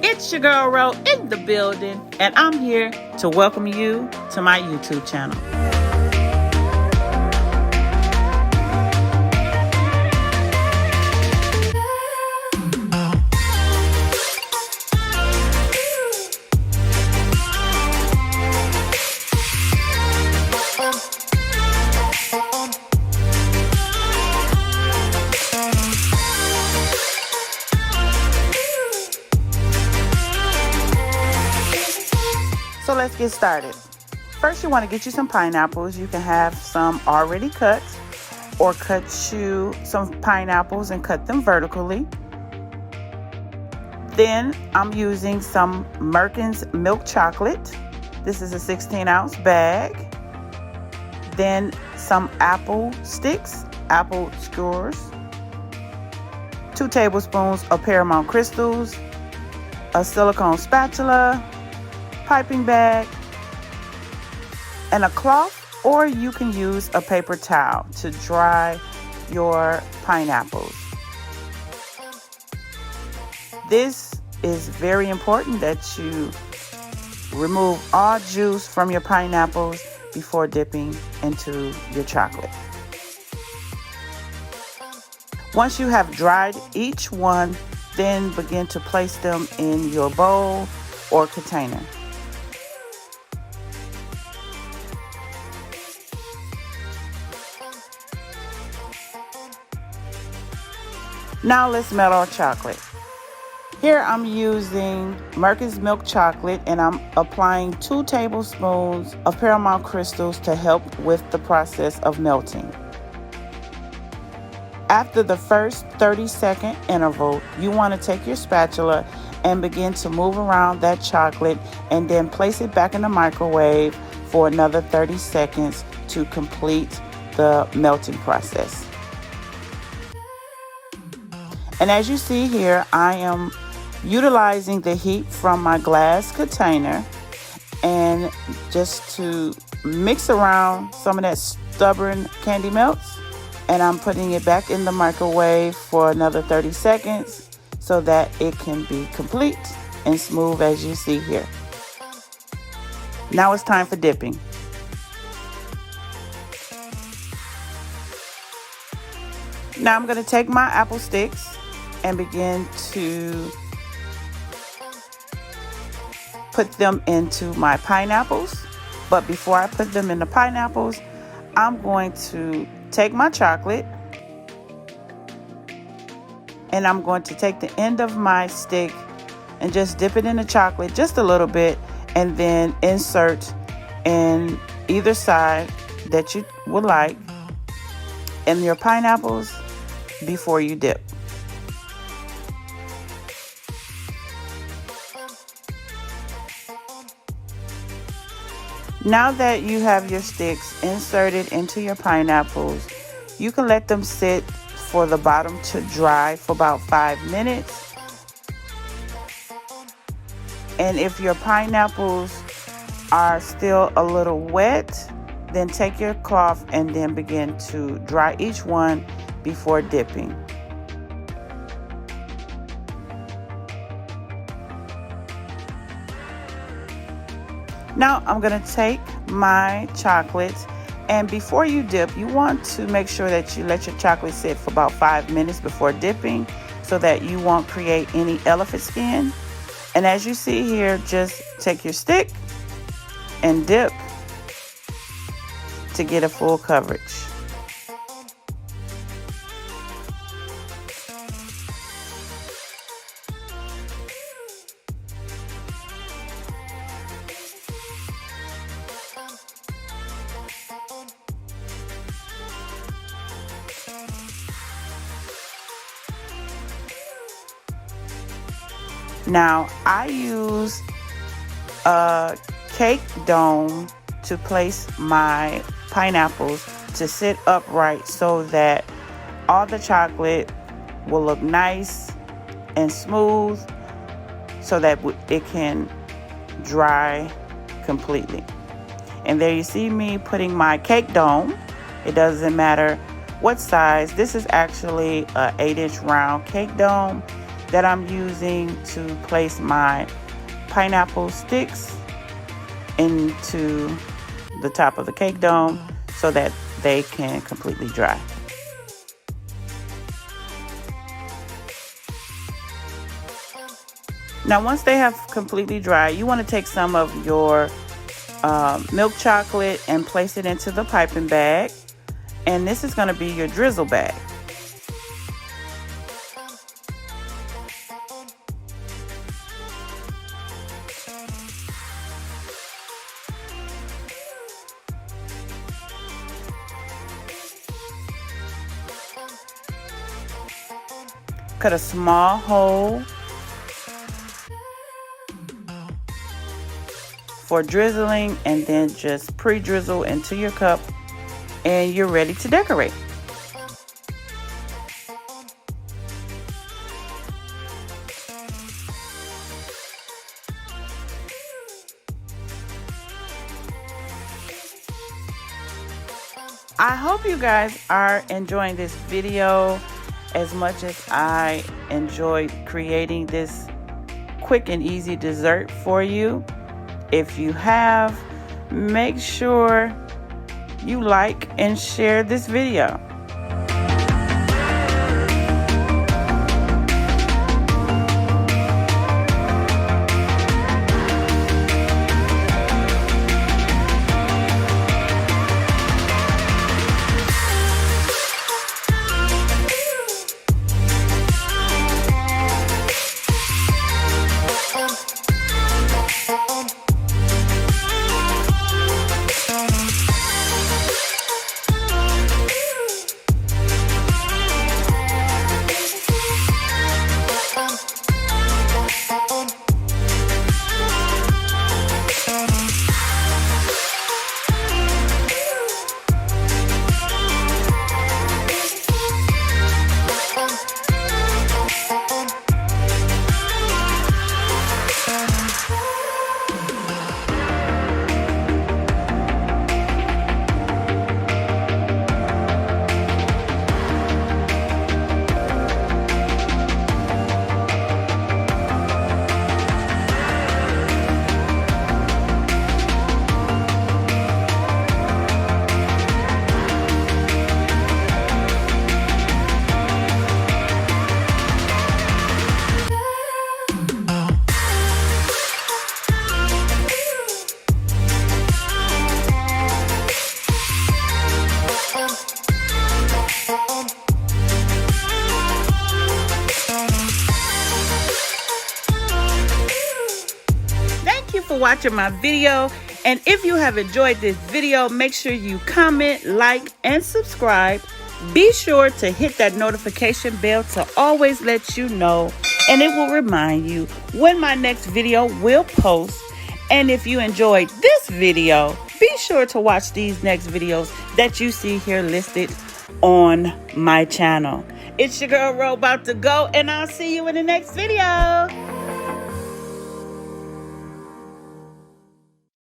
It's your girl Ro in the building, and I'm here to welcome you to my YouTube channel. So let's get started. First, you want to get you some pineapples. You can have some already cut, or cut you some pineapples and cut them vertically. Then I'm using some Merckens milk chocolate. This is a 16-ounce bag. Then some apple sticks, apple skewers, 2 tablespoons of Paramount crystals, a silicone spatula, piping bag, and a cloth, or you can use a paper towel to dry your pineapples. This is very important that you remove all juice from your pineapples before dipping into your chocolate. Once you have dried each one, then begin to place them in your bowl or container. Now let's melt our chocolate. Here I'm using Merckens milk chocolate, and I'm applying 2 tablespoons of Paramount crystals to help with the process of melting. After the first 30-second interval, you want to take your spatula and begin to move around that chocolate and then place it back in the microwave for another 30 seconds to complete the melting process. And as you see here, I am utilizing the heat from my glass container and just to mix around some of that stubborn candy melts, and I'm putting it back in the microwave for another 30 seconds so that it can be complete and smooth as you see here. Now it's time for dipping. Now I'm going to take my apple sticks and begin to put them into my pineapples. But before I put them in the pineapples, I'm going to take my chocolate and I'm going to take the end of my stick and just dip it in the chocolate just a little bit, and then insert in either side that you would like in your pineapples before you dip. Now that you have your sticks inserted into your pineapples, you can let them sit for the bottom to dry for about 5 minutes. And if your pineapples are still a little wet, then take your cloth and then begin to dry each one before dipping. Now I'm going to take my chocolate, and before you dip, you want to make sure that you let your chocolate sit for about 5 minutes before dipping so that you won't create any elephant skin. And as you see here, just take your stick and dip to get a full coverage. Now I use a cake dome to place my pineapples to sit upright so that all the chocolate will look nice and smooth so that it can dry completely. And there you see me putting my cake dome. It doesn't matter what size. This is actually a 8-inch round cake dome that I'm using to place my pineapple sticks into the top of the cake dome so that they can completely dry. Now once they have completely dry, you want to take some of your milk chocolate and place it into the piping bag, and this is going to be your drizzle bag. Cut a small hole for drizzling, and then just pre-drizzle into your cup, and you're ready to decorate. I hope you guys are enjoying this video as much as I enjoyed creating this quick and easy dessert for you. If you have, make sure you like and share this video. For watching my video, and if you have enjoyed this video, make sure you comment, like, and subscribe. Be sure to hit that notification bell to always let you know, and it will remind you when my next video will post. And if you enjoyed this video, be sure to watch these next videos that you see here listed on my channel. It's your girl Ro about to go, and I'll see you in the next video.